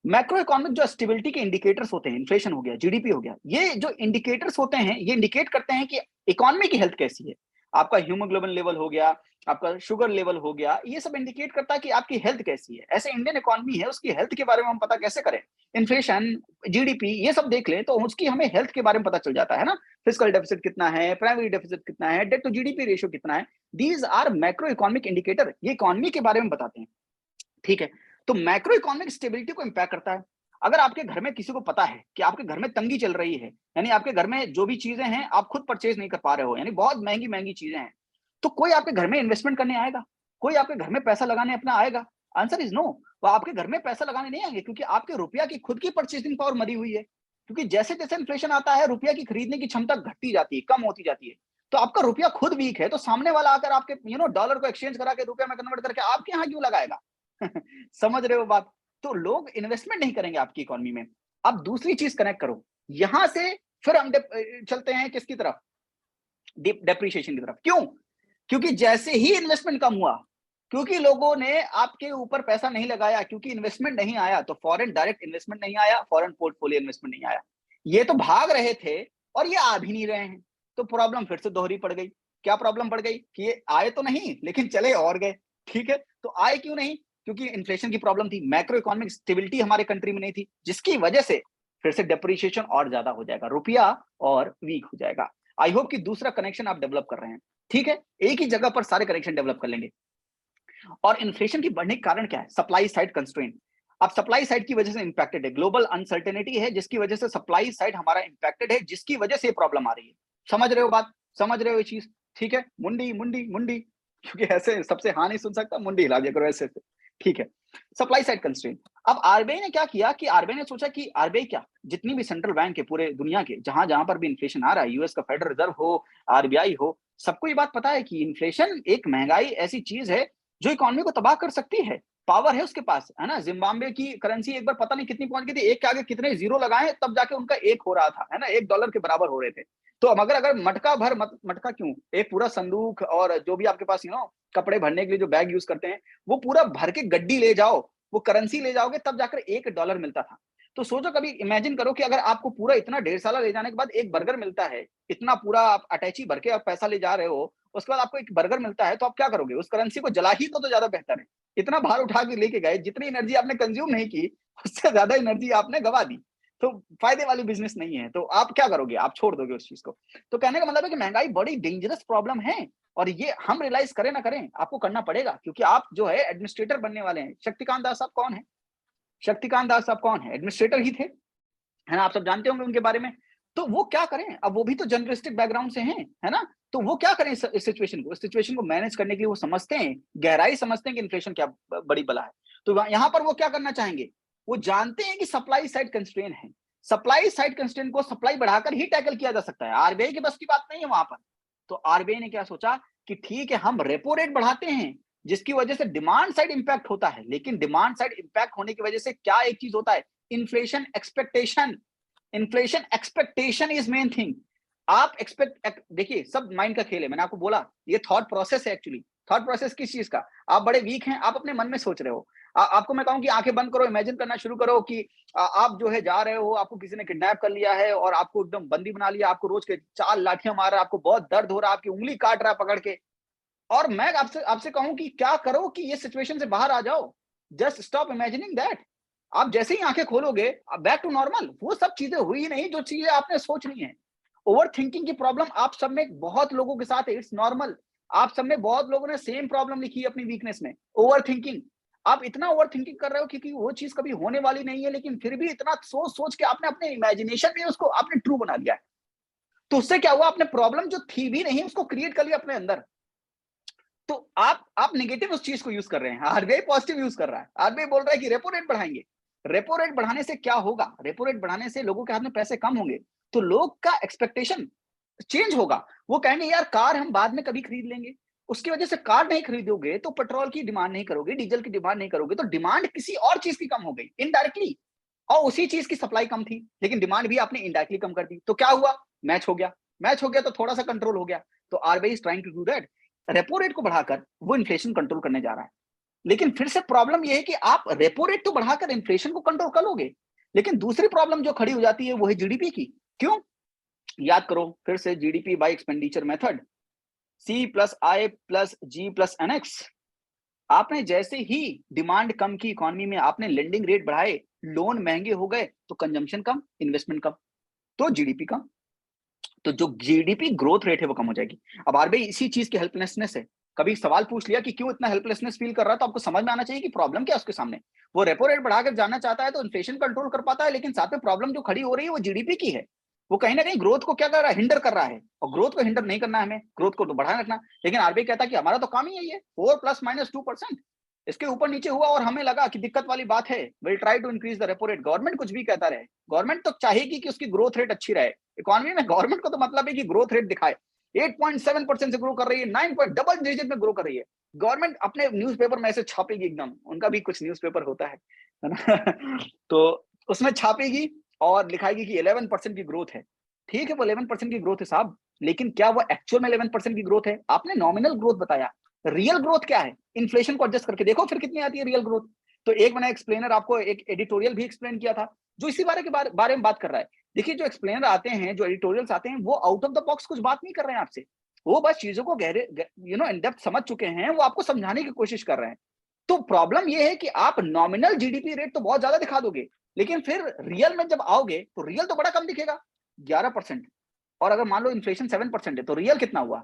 मैक्रो इकोनॉमिक जो स्टेबिलिटी के इंडिकेटर्स होते हैं, इन्फ्लेशन हो गया, जीडीपी हो गया, ये जो इंडिकेटर्स होते हैं ये इंडिकेट करते हैं कि इकोनॉमी की हेल्थ कैसी है। आपका हीमोग्लोबिन लेवल हो गया, आपका शुगर लेवल हो गया, ये सब इंडिकेट करता है कि आपकी हेल्थ कैसी है। ऐसे इंडियन इकोनॉमी है, उसकी हेल्थ के बारे में हम पता कैसे करें? इन्फ्लेशन, जीडीपी, ये सब देख लें तो उसकी हमें हेल्थ के बारे में पता चल जाता है ना। फिस्कल डेफिसिट कितना है, प्राइमरी डेफिसिट कितना है, डेट टू जीडीपी रेशियो कितना है, these are macro economic indicator, ये इकोनॉमी के बारे में बताते हैं, ठीक है। तो मैक्रो इकोनॉमिक स्टेबिलिटी को इंपैक्ट करता है। अगर आपके घर में किसी को पता है कि आपके घर में तंगी चल रही है, यानी आपके घर में जो भी चीजें हैं आप खुद परचेज नहीं कर पा रहे हो, यानी बहुत महंगी महंगी चीजें हैं, तो कोई आपके घर में इन्वेस्टमेंट करने आएगा? कोई आपके घर में पैसा लगाने अपना आएगा? Answer is no. वो आपके घर में पैसा लगाने नहीं आएंगे, क्योंकि आपके रुपया की खुद की परचेसिंग पावर मरी हुई है। क्योंकि जैसे जैसे इन्फ्लेशन आता है रुपया की खरीदने की क्षमता घटती जाती है, कम होती जाती है। तो आपका रुपया खुद वीक है, तो सामने वाला आकर आपके डॉलर को एक्सचेंज करा के रुपया में कन्वर्ट करके आपके यहाँ क्यों लगाएगा? समझ रहे हो बात? तो लोग इन्वेस्टमेंट नहीं करेंगे आपकी इकोनॉमी में। अब दूसरी चीज कनेक्ट करो, यहां से फिर हम चलते हैं किसकी तरफ? डेप्रिसिएशन की तरफ। क्यों? क्योंकि जैसे ही इन्वेस्टमेंट कम हुआ, क्योंकि लोगों ने आपके ऊपर पैसा नहीं लगाया, क्योंकि इन्वेस्टमेंट नहीं आया, तो फॉरेन डायरेक्ट इन्वेस्टमेंट नहीं आया, फॉरेन पोर्टफोलियो इन्वेस्टमेंट नहीं आया। ये तो भाग रहे थे और ये आ भी नहीं रहे हैं, तो प्रॉब्लम फिर से दोहरी पड़ गई। क्या प्रॉब्लम पड़ गई कि ये आए तो नहीं लेकिन चले और गए, ठीक है। तो आए क्यों नहीं? क्योंकि इन्फ्लेशन की प्रॉब्लम थी, मैक्रो इकोनॉमिक स्टेबिलिटी हमारे कंट्री में नहीं थी, जिसकी वजह से फिर से डेप्रिसिएशन और ज्यादा हो जाएगा, रुपया और वीक हो जाएगा। आई होप कि दूसरा कनेक्शन आप डेवलप कर रहे हैं, ठीक है। एक ही जगह पर सारे कनेक्शन डेवलप कर लेंगे। और इन्फ्लेशन की बढ़ने के कारण क्या है? Supply side constraint. अब सप्लाई साइड की वजह से इंपैक्टेड है, ग्लोबल अनसर्टेनिटी है जिसकी वजह से सप्लाई साइड हमारा इंपैक्टेड है, जिसकी वजह से प्रॉब्लम आ रही है। समझ रहे हो बात? समझ रहे हो ये चीज? ठीक है। मुंडी मुंडी मुंडी, क्योंकि ऐसे सबसे हाँ नहीं सुन सकता, मुंडी हिला दिया करो ऐसे, ठीक है। Supply side constraint. अब आरबीआई ने क्या किया कि आरबीआई ने सोचा कि आरबीआई क्या, जितनी भी सेंट्रल बैंक है पूरे दुनिया के, जहां जहां पर भी इन्फ्लेशन आ रहा है, यूएस का फेडरल रिजर्व हो, आरबीआई हो, सबको ये बात पता है कि इन्फ्लेशन एक महंगाई ऐसी चीज है जो इकोनॉमी को तबाह कर सकती है। पावर है उसके पास, है ना। जिम्बाब्वे की करेंसी एक बार पता नहीं कितनी पहुंच गई थी, एक के आगे कितने जीरो लगाए तब जाके उनका एक हो रहा था, है ना, $1 के बराबर हो रहे थे। तो अगर मटका भर, मटका क्यों, एक पूरा संदूक और जो भी आपके पास कपड़े भरने के लिए जो बैग यूज करते हैं, वो पूरा भर के गड्डी ले जाओ, वो करेंसी ले जाओगे तब जाकर $1 मिलता था। तो सोचो, कभी इमेजिन करो कि अगर आपको पूरा इतना 1.5 साल ले जाने के बाद एक बर्गर मिलता है, इतना पूरा आप अटैची भर के आप पैसा ले जा रहे हो, उसके बाद आपको एक बर्गर मिलता है, तो आप क्या करोगे? उस करेंसी को जला ही तो ज्यादा बेहतर है। इतना भार उठा के लेके गए, जितनी एनर्जी आपने कंज्यूम नहीं की उससे ज्यादा एनर्जी आपने गवा दी, तो फायदे वाली बिजनेस नहीं है। तो आप क्या करोगे? आप छोड़ दोगे उस चीज को। तो कहने का मतलब है कि महंगाई बड़ी डेंजरस प्रॉब्लम है, और ये हम रियलाइज करें ना करें आपको करना पड़ेगा, क्योंकि आप जो है एडमिनिस्ट्रेटर बनने वाले हैं। शक्तिकांत दास साहब कौन है? शक्तिकांत दास साहब कौन है? एडमिनिस्ट्रेटर ही थे, है ना, आप सब जानते होंगे उनके बारे में। तो वो क्या करें, अब वो भी तो जर्नलिस्टिक बैकग्राउंड से हैं, है ना, तो वो क्या करें इस सिचुएशन को मैनेज करने के लिए वो समझते हैं, गहराई समझते हैं कि इन्फ्लेशन क्या बड़ी बला है। तो यहाँ पर वो क्या करना चाहेंगे, वो जानते हैं कि सप्लाई साइड कंस्ट्रेन है, सप्लाई साइड कंस्ट्रेन को सप्लाई बढ़ाकर ही टैकल किया जा सकता है, आरबीआई की बस की बात नहीं है वहां पर। तो आरबीआई ने क्या सोचा कि ठीक है हम रेपो रेट बढ़ाते हैं जिसकी वजह से डिमांड साइड इंपैक्ट होता है, लेकिन डिमांड साइड इंपैक्ट होने की वजह से क्या एक चीज होता है, inflation expectation. Inflation expectation is main thing. आप एक्सपेक्ट, देखिए सब माइंड का खेल है, मैंने आपको बोला ये थॉट प्रोसेस है एक्चुअली। थॉट प्रोसेस किस चीज का, आप बड़े वीक हैं, आप अपने मन में सोच रहे हो। आपको मैं कहूं कि आंखें बंद करो, इमेजिन करना शुरू करो कि आप जो है जा रहे हो, आपको किसी ने किडनैप कर लिया है और आपको एकदम बंदी बना लिया, आपको रोज के 4 लाठियां मार रहा है, आपको बहुत दर्द हो रहा है, आपकी उंगली काट रहा है पकड़ के, और मैं आपसे कहूं कि क्या करो कि ये सिचुएशन से बाहर आ जाओ। Just stop imagining that. आप जैसे ही आंखें खोलोगे बैक टू नॉर्मल, वो सब चीजें हुई नहीं जो चीजें आपने सोच ली हैं। ओवर थिंकिंग की प्रॉब्लम आप सब में बहुत लोगों के साथ है, इट्स नॉर्मल। आप सब में बहुत लोगों ने सेम प्रॉब्लम लिखी है अपनी वीकनेस में, ओवर थिंकिंग। आप इतना ओवर थिंकिंग कर रहे हो क्योंकि वो चीज कभी होने वाली नहीं है, लेकिन फिर भी इतना सोच सोच के आपने अपने इमेजिनेशन में उसको आपने ट्रू बना लिया है। तो उससे क्या हुआ, आपने प्रॉब्लम जो थी भी नहीं उसको क्रिएट कर लिया अपने अंदर। तो आप नेगेटिव उस चीज को यूज कर रहे हैं, आरबीआई पॉजिटिव यूज कर रहा है। आरबीआई बोल रहा है कि रेपो रेट बढ़ाएंगे। रेपो रेट बढ़ाने से क्या होगा, रेपो रेट बढ़ाने से लोगों के हाथ में पैसे कम होंगे, तो लोग का एक्सपेक्टेशन चेंज होगा। वो कहेंगे यार कार हम बाद में कभी खरीद लेंगे, उसकी वजह से कार नहीं खरीदोगे तो पेट्रोल की डिमांड नहीं करोगे, डीजल की डिमांड नहीं करोगे, तो डिमांड किसी और चीज की कम हो गई इनडायरेक्टली, और उसी चीज की सप्लाई कम थी लेकिन डिमांड भी आपने इनडायरेक्टली कम कर दी। तो क्या हुआ, मैच हो गया। मैच हो गया तो थोड़ा सा कंट्रोल हो गया। तो RBI is trying to do that, repo rate को बढ़ाकर वो इन्फ्लेशन कंट्रोल करने जा रहा है। लेकिन फिर से प्रॉब्लम ये है कि आप रेपो रेट तो बढ़ाकर इन्फ्लेशन को कंट्रोल कर लोगे, लेकिन दूसरी प्रॉब्लम जो खड़ी हो जाती है वो है जीडीपी की। क्यों, याद करो फिर से, GDP by expenditure method, C plus I plus G plus NX. आपने जैसे ही डिमांड कम की इकोनॉमी में, आपने लेंडिंग रेट बढ़ाए, लोन महंगे हो गए, तो कंजम्पशन कम, इन्वेस्टमेंट कम, तो जीडीपी कम। तो जो जीडीपी ग्रोथ रेट है वो कम हो जाएगी। अब आरबीआई इसी चीज की हेल्पलेसनेस है, कभी सवाल पूछ लिया कि क्यों इतना हेल्पलेसनेस फील कर रहा है, तो आपको समझ में आना चाहिए कि प्रॉब्लम क्या है उसके सामने। वो रेपो रेट बढ़ाकर जाना चाहता है तो इन्फ्लेशन कंट्रोल कर पाता है, लेकिन साथ में प्रॉब्लम जो खड़ी हो रही है वो जीडीपी की है। वो कहीं ना कहीं ग्रोथ को क्या कर रहा है, हिंडर कर रहा है, और ग्रोथ को हिंडर नहीं करना है हमें, ग्रोथ को तो बढ़ाए रखना। लेकिन आरबीआई कहता है कि हमारा तो काम ही है ये 4 ± 2%, इसके ऊपर नीचे हुआ और हमें लगा कि दिक्कत वाली बात है, will try to increase the repo rate. Government कुछ भी कहता रहे, गवर्नमेंट तो चाहेगी कि उसकी ग्रोथ रेट अच्छी रहे। इकोनॉमी में गवर्नमेंट को तो मतलब है कि ग्रोथ रेट दिखाए, 8.7% से ग्रो कर रही है, 9 डबल डिजिट में ग्रो कर रही है। गवर्नमेंट अपने न्यूज़पेपर में ऐसे छापेगी एकदम, उनका भी कुछ न्यूज़पेपर होता है ना तो उसमें छापेगी और लिखाएगी कि 11% की ग्रोथ है। ठीक है, वो 11% की ग्रोथ है साहब, लेकिन क्या वो एक्चुअल में 11% की ग्रोथ है? आपने नॉमिनल ग्रोथ बताया, रियल ग्रोथ क्या है? इन्फ्लेशन को एडजस्ट करके देखो फिर कितनी आती है रियल ग्रोथ। तो एक मैंने एक्सप्लेनर आपको एक एडिटोरियल भी एक्सप्लेन किया था जो इसी बारे में बात कर रहा है। देखिए जो एक्सप्लेनर आते हैं, जो एडिटोरियल्स आते हैं, वो आउट ऑफ द बॉक्स कुछ बात नहीं कर रहे हैं आपसे, वो बस चीजों को गहरे इन डेप्थ समझ चुके हैं, वो आपको समझाने की कोशिश कर रहे हैं। तो प्रॉब्लम ये है कि आप नॉमिनल जीडीपी रेट तो बहुत ज्यादा दिखा दोगे, लेकिन फिर रियल में जब आओगे तो रियल तो बड़ा कम दिखेगा, 11%। और अगर मान लो इन्फ्लेशन 7% है तो रियल कितना हुआ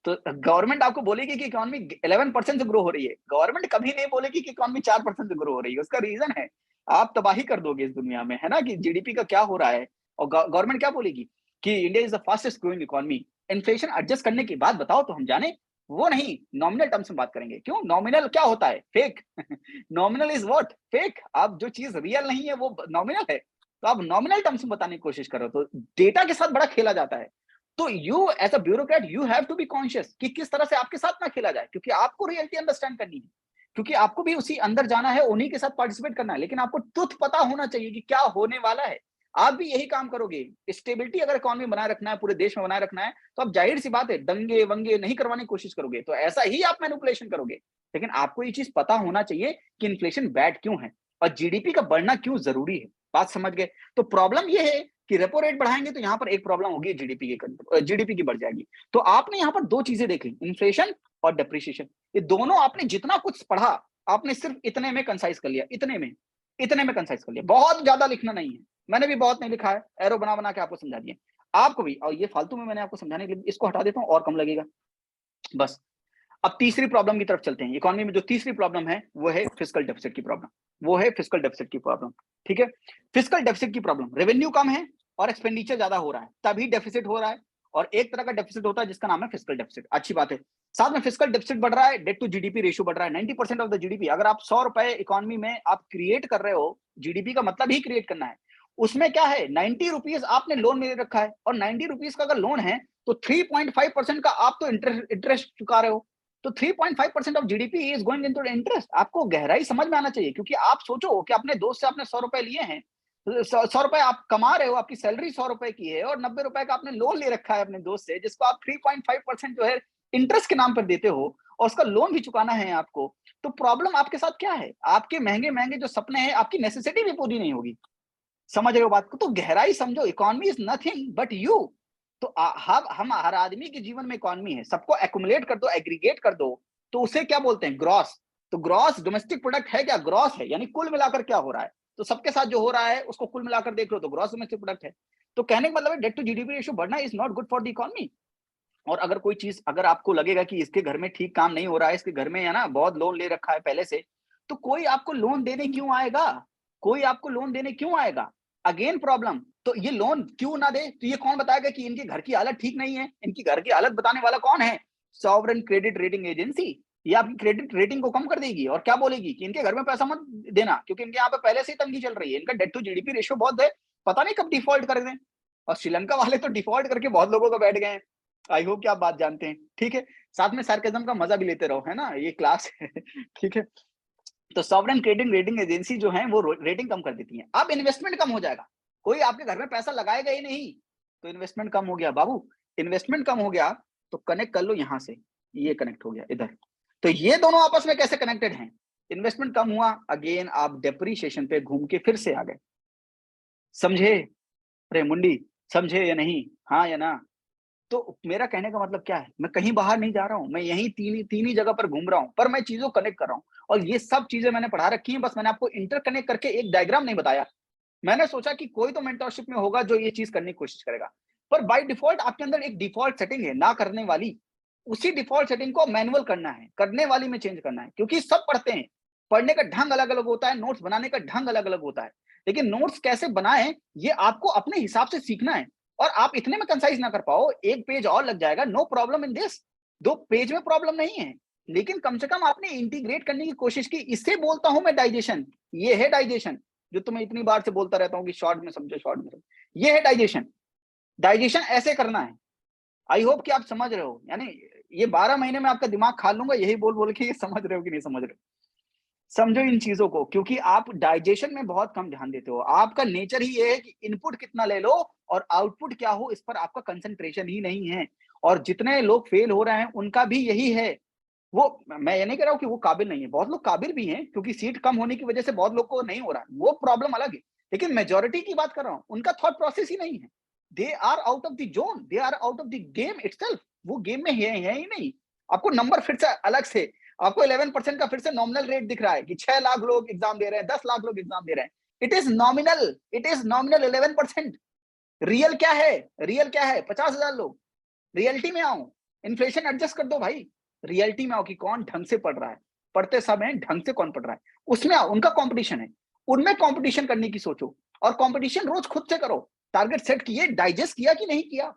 तो गवर्नमेंट आपको बोलेगी कि इकोनॉमी 11% से ग्रो हो रही है, गवर्नमेंट कभी नहीं बोलेगी कि इकोनॉमी 4% से ग्रो हो रही है। उसका रीजन है आप तबाही कर दोगे इस दुनिया में, है ना, कि जीडीपी का क्या हो रहा है। और गवर्नमेंट क्या बोलेगी कि India is the fastest growing economy. Inflation adjust करने की बात बताओ तो हम जाने, वो नहीं, नॉमिनल टर्म्स में बात करेंगे। क्यों, नॉमिनल क्या होता है? Fake nominal is what? Fake. आप जो चीज रियल नहीं है वो नॉमिनल है, तो आप नॉमिनल टर्म्स में बताने की कोशिश करो, तो डेटा के साथ बड़ा खेला जाता है। तो you as a bureaucrat you have to be conscious कि किस तरह से आपके साथ ना खेला जाए, क्योंकि आपको रियलिटी अंडरस्टैंड करनी है, क्योंकि आपको भी उसी अंदर जाना है, उन्हीं के साथ पार्टिसिपेट करना है। लेकिन आपको ट्रुथ पता होना चाहिए कि क्या होने वाला है। आप भी यही काम करोगे, स्टेबिलिटी अगर इकोनॉमी बनाए रखना है, पूरे देश में बनाए रखना है, तो आप जाहिर सी बात है दंगे वंगे नहीं करवाने की कोशिश करोगे, तो ऐसा ही आप मैनिपुलेशन करोगे। लेकिन आपको ये चीज पता होना चाहिए कि इन्फ्लेशन बैड क्यों है और जीडीपी का बढ़ना क्यों जरूरी है। बात समझ गए? तो प्रॉब्लम ये है कि रेपो रेट बढ़ाएंगे तो यहाँ पर एक प्रॉब्लम होगी, जीडीपी की बढ़ जाएगी। तो आपने यहाँ पर दो चीजें देखी, इन्फ्लेशन और डेप्रिसिएशन। ये दोनों आपने जितना कुछ पढ़ा आपने सिर्फ इतने में कंसाइज कर लिया, इतने में कंसाइज कर लिया, बहुत ज्यादा लिखना नहीं है। मैंने भी बहुत नहीं लिखा है, एरो बना बना के आपको समझा दिया आपको भी, और ये फालतू में मैंने आपको समझाने के लिए इसको हटा देता हूँ और कम लगेगा बस। अब तीसरी प्रॉब्लम की तरफ चलते हैं। इकोनॉमी में जो तीसरी प्रॉब्लम है वो है फिस्कल डेफिसिट की प्रॉब्लम, वो है फिस्कल डेफिसिट की प्रॉब्लम। ठीक है, फिस्कल डेफिसिट की प्रॉब्लम, रेवेन्यू कम है और एक्सपेंडिचर ज्यादा हो रहा है, तभी डेफिसिट हो रहा है। और एक तरह का डेफिसिट होता है जिसका नाम है फिस्कल डेफिसिट, अच्छी बात है। साथ में फिस्कल डेफिसिट बढ़ रहा है, डेट टू जीडीपी रेशियो बढ़ रहा है, 90% ऑफ द जीडीपी। अगर आप 100 रुपए इकोनॉमी में आप क्रिएट कर रहे हो, जीडीपी का मतलब ही क्रिएट करना है, उसमें क्या है 90 रुपीज आपने लोन में ले रखा है, और 90 रुपीज का अगर लोन है तो 3.5% का आप तो इंटरेस्ट चुका रहे हो। तो 3.5% of GDP is going into interest. आपको गहराई समझ में आना चाहिए, क्योंकि आप सोचो कि अपने दोस्त से आपने 100 रुपए लिए हैं, 100 रुपए आप कमा रहे हो, आपकी सैलरी 100 रुपए की है, और 90 रुपए का आपने लोन ले रखा है अपने दोस्त से, जिसको आप 3.5% जो है इंटरेस्ट के नाम पर देते हो, और उसका लोन भी चुकाना है आपको। तो प्रॉब्लम आपके साथ क्या है, आपके महंगे महंगे जो सपने हैं, आपकी नेसेसिटी भी पूरी नहीं होगी। समझ रहे हो बात को? तो गहराई समझो, economy is nothing but you. तो हम हर आदमी के जीवन में इकोनॉमी है, सबको एक्युमुलेट कर दो, एग्रीगेट कर दो, तो उसे क्या बोलते हैं, ग्रॉस। तो ग्रॉस डोमेस्टिक प्रोडक्ट है क्या, ग्रॉस है, यानी कुल मिलाकर क्या हो रहा है। तो सबके साथ जो हो रहा है उसको कुल मिलाकर देख लो तो ग्रॉस डोमेस्टिक प्रोडक्ट है। तो कहने का मतलब है डेट टू जीडीपी रेशियो बढ़ना is not good for the economy. और अगर कोई चीज, अगर आपको लगेगा कि इसके घर में ठीक काम नहीं हो रहा है, इसके घर में है ना बहुत लोन ले रखा है पहले से, तो कोई आपको लोन देने क्यों आएगा, कोई आपको लोन देने क्यों आएगा। अगेन प्रॉब्लम, तो ये लोन क्यों ना दे, तो ये कौन बताएगा कि इनके घर की हालत ठीक नहीं है। इनकी घर की हालत बताने वाला कौन है, सॉवरेन क्रेडिट रेटिंग एजेंसी। ये आपकी क्रेडिट रेटिंग को कम कर देगी और क्या बोलेगी कि इनके घर में पैसा मत देना, क्योंकि इनके यहाँ पे पहले से ही तंगी चल रही है, इनका डेट टू जीडीपी रेशियो बहुत है, पता नहीं कब डिफॉल्ट कर दें। और श्रीलंका वाले तो डिफॉल्ट करके बहुत लोगों को बैठ गए हैं। आई होप कि आप बात जानते हैं। ठीक है, साथ में सार्केज्म का मजा भी लेते रहो, है ना, ये क्लास है। ठीक है, तो सॉवरेन क्रेडिट रेटिंग एजेंसी जो है वो रेटिंग कम कर देती है। अब इन्वेस्टमेंट कम हो जाएगा, कोई आपके घर में पैसा लगाएगा ही नहीं, तो इन्वेस्टमेंट कम हो गया बाबू। इन्वेस्टमेंट कम हो गया तो कनेक्ट कर लो यहां से, ये कनेक्ट हो गया इधर। तो ये दोनों आपस में कैसे कनेक्टेड हैं, इन्वेस्टमेंट कम हुआ, अगेन आप डेप्रिसिएशन पे घूम के फिर से आ गए। समझे अरे मुंडी, समझे या नहीं, हाँ या ना। तो मेरा कहने का मतलब क्या है, मैं कहीं बाहर नहीं जा रहा हूं, मैं यही तीन ही जगह पर घूम रहा हूं, पर मैं चीजों को कनेक्ट कर रहा हूं। और ये सब चीजें मैंने पढ़ा रखी हैं, बस मैंने आपको इंटरकनेक्ट करके एक डायग्राम नहीं बताया। मैंने सोचा कि कोई तो मेंटरशिप में होगा जो ये चीज करने की कोशिश करेगा, पर बाय डिफॉल्ट आपके अंदर एक डिफॉल्ट सेटिंग है ना करने वाली, उसी डिफॉल्ट सेटिंग को मैनुअल करना है, करने वाली में चेंज करना है। क्योंकि सब पढ़ते हैं, पढ़ने का ढंग अलग अलग होता है, नोट्स बनाने का ढंग अलग अलग होता है, लेकिन नोट्स कैसे बनाएं ये आपको अपने हिसाब से सीखना है। और आप इतने में कंसाइज ना कर पाओ, एक पेज और लग जाएगा, no problem in this, 2 page में प्रॉब्लम नहीं है, लेकिन कम से कम आपने इंटीग्रेट करने की कोशिश की। इससे बोलता हूं मैं डाइजेशन, ये है डाइजेशन जो तुम्हें इतनी बार से बोलता रहता हूं कि शॉर्ट में समझो, शॉर्ट में समझो, ये है डाइजेशन। डाइजेशन ऐसे करना है। आई होप कि आप समझ रहे हो, यानी ये 12 महीने में आपका दिमाग खा लूंगा यही बोल बोल के, ये समझ रहे हो कि नहीं समझ रहे हो। समझो इन चीजों को, क्योंकि आप डाइजेशन में बहुत कम ध्यान देते हो। आपका नेचर ही ये है कि इनपुट कितना ले लो और आउटपुट क्या हो, इस पर आपका कंसंट्रेशन ही नहीं है। और जितने लोग फेल हो रहे हैं उनका भी यही है। वो, मैं ये नहीं कह रहा हूं कि वो काबिल नहीं है, बहुत लोग काबिल भी हैं, क्योंकि सीट कम होने की वजह से बहुत लोग को नहीं हो रहा है, वो प्रॉब्लम अलग है। लेकिन मेजोरिटी की बात कर रहा हूं, उनका थॉट प्रोसेस ही नहीं है, they are out of the zone, they are out of the game itself. वो गेम में है ही नहीं। आपको नंबर फिर से अलग से, आपको 11% का फिर से नॉमिनल रेट दिख रहा है कि 6 लाख लोग एग्जाम दे रहे हैं, 10 लाख लोग एग्जाम दे रहे हैं। It is nominal, it is nominal 11%। Real क्या है, रियल क्या है 50,000 लोग। रियलिटी में आओ, इन्फ्लेशन एडजस्ट कर दो भाई, रियलिटी में आओ कि कौन ढंग से पढ़ रहा है, पढ़ते सब हैं, ढंग से कौन पढ़ रहा है उसमें आओ। उनका कंपटीशन है, उनमें कंपटीशन करने की सोचो, और कंपटीशन रोज खुद से करो। टारगेट सेट किए, डाइजेस्ट किया कि नहीं किया,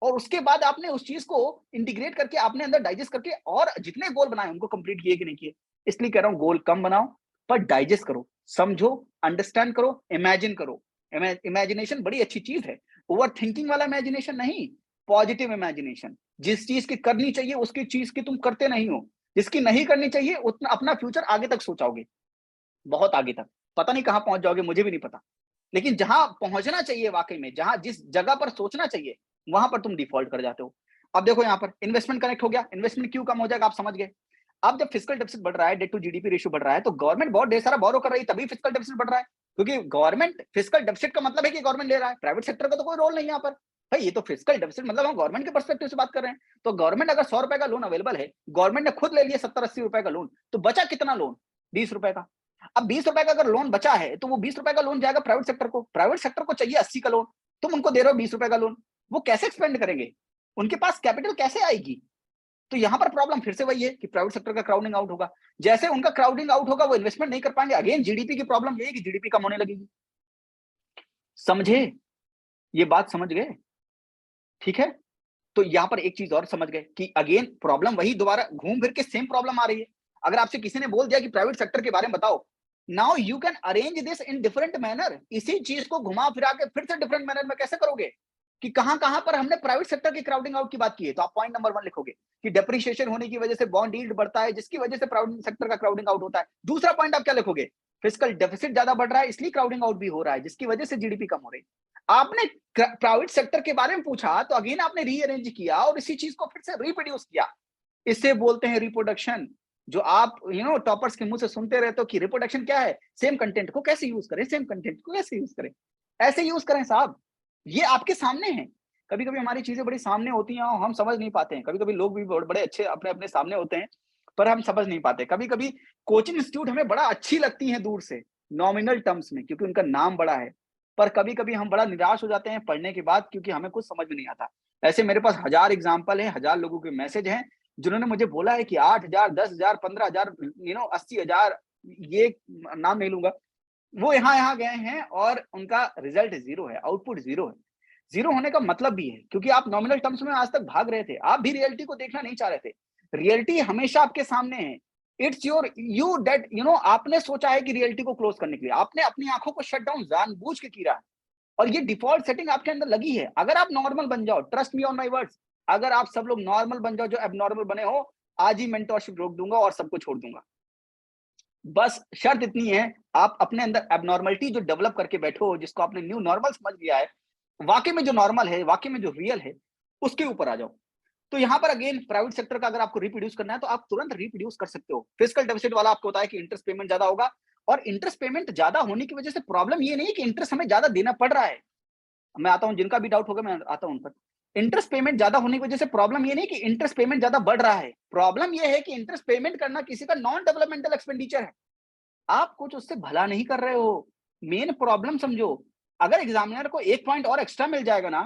और उसके बाद आपने उस चीज को इंटीग्रेट करके आपने अंदर डाइजेस्ट करके और जितने गोल बनाए उनको कंप्लीट किए कि नहीं किए। इसलिए कह रहा हूं गोल कम बनाओ पर डाइजेस्ट करो, समझो, अंडरस्टैंड करो, इमेजिन करो। इमेजिनेशन बड़ी अच्छी चीज है, ओवर थिंकिंग वाला इमेजिनेशन नहीं, पॉजिटिव इमेजिनेशन। जिस चीज की करनी चाहिए उसकी चीज की तुम करते नहीं हो, जिसकी नहीं करनी चाहिए उतना अपना फ्यूचर आगे तक सोचाओगे, बहुत आगे तक, पता नहीं कहां पहुंच जाओगे, मुझे भी नहीं पता। लेकिन जहां पहुंचना चाहिए वाकई में, जहां जिस जगह पर सोचना चाहिए वहां पर तुम डिफॉल्ट कर जाते हो। अब देखो यहाँ पर इन्वेस्टमेंट कनेक्ट हो गया, इन्वेस्टमेंट क्यों कम हो जाएगा आप समझ गए। अब जब फिस्कल डेफिसिट बढ़ रहा है, डेट टू जीडीपी रेशियो बढ़ रहा है, तो गवर्नमेंट बहुत ढेर सारा बोरो कर रही है, तभी फिस्कल डेफिसिट बढ़ रहा है। क्योंकि गवर्नमेंट, फिस्कल डेफिसिट का मतलब है कि गवर्नमेंट ले रहा है, प्राइवेट सेक्टर का तो कोई रोल नहीं है यहाँ पर भाई। ये तो फिस्कल डेफिसिट मतलब हम गवर्नमेंट के पर्सपेक्टिव से बात कर रहे हैं। तो गवर्नमेंट अगर 100 रुपए का लोन अवेलेबल है, गवर्नमेंट ने खुद ले लिया 70-80 रुपए का लोन, तो बचा कितना लोन, 20 रुपए का। अब 20 रुपए का अगर लोन बचा है तो वो 20 रुपए का लोन जाएगा प्राइवेट सेक्टर को, प्राइवेट सेक्टर को चाहिए 80 का लोन, तुम उनको दे रहे हो 20 रुपए का लोन, वो कैसे एक्सपेंड करेंगे, उनके पास कैपिटल कैसे आएगी। तो यहाँ पर प्रॉब्लम फिर से वही है कि प्राइवेट सेक्टर का क्राउडिंग आउट होगा। जैसे उनका क्राउडिंग आउट होगा वो इन्वेस्टमेंट नहीं कर पाएंगे। अगेन जीडीपी की प्रॉब्लम ये है कि जीडीपी कम होने लगेगी। समझे, ये बात समझ गए? ठीक है, तो यहाँ पर एक चीज और समझ गए कि अगेन प्रॉब्लम वही दोबारा घूम फिर के सेम प्रॉब्लम आ रही है। अगर आपसे किसी ने बोल दिया कि प्राइवेट सेक्टर के बारे में बताओ, now you can arrange this in different manner. इसी चीज को घुमा फिरा के फिर से डिफरेंट मैनर में कैसे करोगे कि कहां कहां पर हमने प्राइवेट सेक्टर के क्राउडिंग आउट की बात की है। तो आप पॉइंट नंबर 1 लिखोगे कि डेप्रिसिएशन होने की वजह से बॉन्ड यील्ड बढ़ता है, जिसकी वजह से प्राइवेट सेक्टर का क्राउडिंग आउट होता है। दूसरा पॉइंट आप क्या लिखोगे, फिस्कल डेफिसिट ज्यादा बढ़ रहा है इसलिए क्राउडिंग आउट भी हो रहा है, जिसकी वजह से जीडीपी कम हो रही है। आपने प्राइवेट सेक्टर के बारे में पूछा तो अगेन आपने रीअरेंज किया और इसी चीज को फिर से रिप्रोड्यूस किया। इससे बोलते हैं रिप्रोडक्शन। जो आप टॉपर्स के मुंह से सुनते रहते हो कि रिप्रोडक्शन क्या है, सेम कंटेंट को कैसे यूज करें, सेम कंटेंट को कैसे यूज करें, ऐसे यूज करें साहब। ये आपके सामने है। कभी कभी हमारी चीजें बड़ी सामने होती हैं और हम समझ नहीं पाते हैं। कभी कभी लोग भी बड़े अच्छे अपने अपने सामने होते हैं पर हम समझ नहीं पाते। कभी कभी कोचिंग इंस्टीट्यूट हमें बड़ा अच्छी लगती है दूर से नॉमिनल टर्म्स में क्योंकि उनका नाम बड़ा है, पर कभी कभी हम बड़ा निराश हो जाते हैं पढ़ने के बाद क्योंकि हमें कुछ समझ में नहीं आता। ऐसे मेरे पास 1000 एग्जाम्पल है, 1000 लोगों के मैसेज हैं जिन्होंने मुझे बोला है कि 8000, 10000, 15000, 80000, ये नाम नहीं लूंगा, वो यहाँ गए हैं और उनका रिजल्ट 0 है, आउटपुट 0 है। 0 होने का मतलब भी है क्योंकि आप नॉमिनल टर्म्स में आज तक भाग रहे थे, आप भी रियलिटी को देखना नहीं चाह रहे थे। रियलिटी हमेशा आपके सामने है। इट्स योर यू दैट आपने सोचा है कि रियलिटी को क्लोज करने के लिए आपने अपनी आंखों को शट डाउन जानबूझ के किया है और ये डिफॉल्ट सेटिंग आपके अंदर लगी है। अगर आप नॉर्मल बन जाओ, trust me on my words, अगर आप सब लोग नॉर्मल बन जाओ जो एबनॉर्मल बने हो, आज ही मेंटरशिप रोक दूंगा और सबको छोड़ दूंगा। बस शर्त इतनी है, आप अपने अंदर एबनॉर्मलिटी जो डेवलप करके बैठो हो, जिसको आपने न्यू नॉर्मल समझ लिया है, वाकई में जो नॉर्मल है, वाकई में जो रियल है, उसके ऊपर आ जाओ। तो यहाँ पर अगेन प्राइवेट सेक्टर का अगर आपको रिप्रोड्यूस करना है तो आप तुरंत रिप्रोड्यूस कर सकते हो। फिस्कल डेफिसिट वाला आपको होता है कि इंटरेस्ट पेमेंट ज्यादा होगा और इंटरेस्ट पेमेंट ज्यादा होने की वजह से प्रॉब्लम ये नहीं है कि इंटरेस्ट हमें ज्यादा देना पड़ रहा है। मैं आता हूं, जिनका भी डाउट होगा मैं आता हूं उन पर। इंटरेस्ट पेमेंट ज्यादा होने की वजह से प्रॉब्लम ये नहीं कि इंटरेस्ट पेमेंट ज्यादा बढ़ रहा है, प्रॉब्लम ये है कि इंटरेस्ट पेमेंट करना किसी का नॉन डेवलपमेंटल एक्सपेंडिचर है, आप कुछ उससे भला नहीं कर रहे हो। मेन प्रॉब्लम समझो। अगर एग्जामिनर को 1 पॉइंट और एक्स्ट्रा मिल जाएगा ना,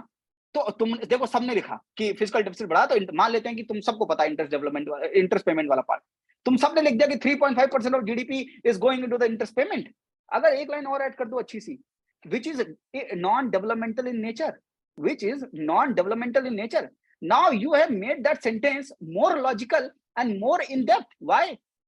तो तुम देखो सबने लिखा कि फिस्कल डेफिसिट बढ़ा, तो मान लेते हैं कि तुम सबको पता है इंटरेस्ट पेमेंट वाला पार्ट, तुम सबने लिख दिया कि 3.5% of GDP is going into the interest payment. अगर एक लाइन और ऐड कर दो अच्छी सी, which is non-developmental in nature, which is non-developmental in nature. Now you have made that sentence more logical and more in depth. Why?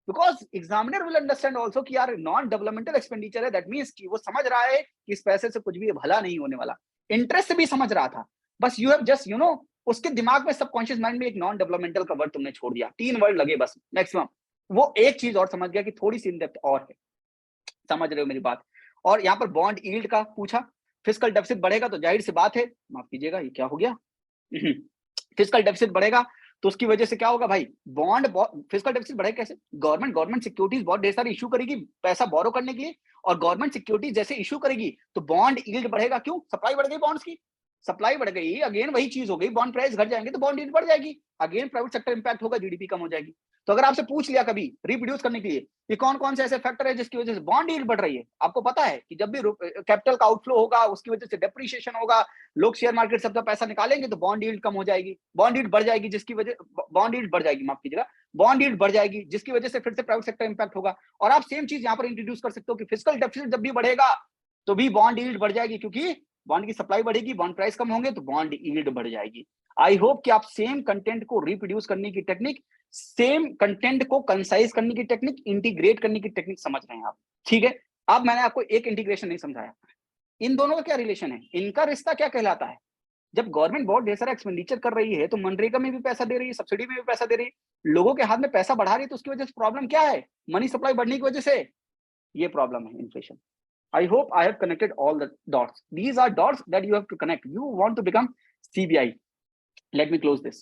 Because examiner will understand also कि यार non-developmental expenditure है, that means कि वो समझ रहा है कि इस पैसे से कुछ भी भला नहीं होने वाला। इंटरेस्ट भी समझ रहा था, बस you have just उसके दिमाग में सबकॉन्शियस माइंड में एक नॉन डेवलपमेंटल का वर्ड तुमने छोड़ दिया, 3 वर्ड लगे बस मैक्सिमम। वो एक चीज और समझ गया कि थोड़ी सी इन डेप्थ और है। समझ रहे हो मेरी बात? और यहाँ पर बॉन्ड यील्ड का पूछा, फिस्कल डेफिसिट बढ़ेगा तो जाहिर सी बात है, माफ कीजिएगा ये क्या हो गया, फिस्कल डेफिसिट बढ़ेगा तो उसकी वजह से क्या होगा भाई, बॉन्ड फिस्कल डेफिसिट बढ़ेगा कैसे, गवर्नमेंट सिक्योरिटीज बहुत ढेर सारी इशू करेगी पैसा बोरो करने के लिए, और गवर्नमेंट सिक्योरिटीज जैसे इशू करेगी तो बॉन्ड यील्ड बढ़ेगा। क्यों? सप्लाई बढ़ गई बॉन्ड्स की, सप्लाई बढ़ गई, अगेन वही चीज हो गई, बॉन्ड प्राइस घट जाएंगे तो बॉन्ड यील्ड बढ़ जाएगी, अगेन प्राइवेट सेक्टर इंपैक्ट होगा, जीडीपी कम हो जाएगी। तो अगर आपसे पूछ लिया कभी रिप्रोड्यूस करने के लिए ये कौन कौन से ऐसे फैक्टर है जिसकी वजह से बॉन्ड यील्ड बढ़ रही है, आपको पता है कि जब भी कैपिटल का आउटफ्लो होगा उसकी वजह से डेप्रिसिएशन होगा, लोग शेयर मार्केट से पैसा निकालेंगे तो बॉन्ड यील्ड कम हो जाएगी, बॉन्ड यील्ड बढ़ जाएगी, जिसकी वजह बॉन्ड यील्ड बढ़ जाएगी, माफ कीजिएगा, बॉन्ड यील्ड बढ़ जाएगी, जिसकी वजह से फिर से प्राइवेट सेक्टर इंपैक्ट होगा। और आप सेम चीज यहाँ पर इंट्रोड्यूस कर सकते हो कि फिस्कल डेफिसिट जब भी बढ़ेगा तो भी बॉन्ड यील्ड बढ़ जाएगी, क्योंकि बॉन्ड की सप्लाई बढ़ेगी, बॉन्ड प्राइस कम होंगे तो बॉन्ड यील्ड बढ़ जाएगी। आई होप कि आप सेम कंटेंट को रिप्रोड्यूस करने की टेक्निक, सेम कंटेंट को कंसाइज करने की टेक्निक, इंटीग्रेट करने की टेक्निक समझ रहे हैं आप, ठीक है। अब मैंने आपको एक इंटीग्रेशन नहीं समझाया, इन दोनों का क्या रिलेशन है, इनका रिश्ता क्या कहलाता है। जब गवर्नमेंट बहुत ढेर सारा एक्सपेंडिचर कर रही है तो मनरेगा में भी पैसा दे रही है, सब्सिडी में भी पैसा दे रही है, लोगों के हाथ में पैसा बढ़ा रही है, तो उसकी वजह से प्रॉब्लम क्या है, मनी सप्लाई बढ़ने की वजह से ये प्रॉब्लम है, inflation. I hope I have connected all the dots. These are dots that you have to connect. You want to become CBI. Let me close this.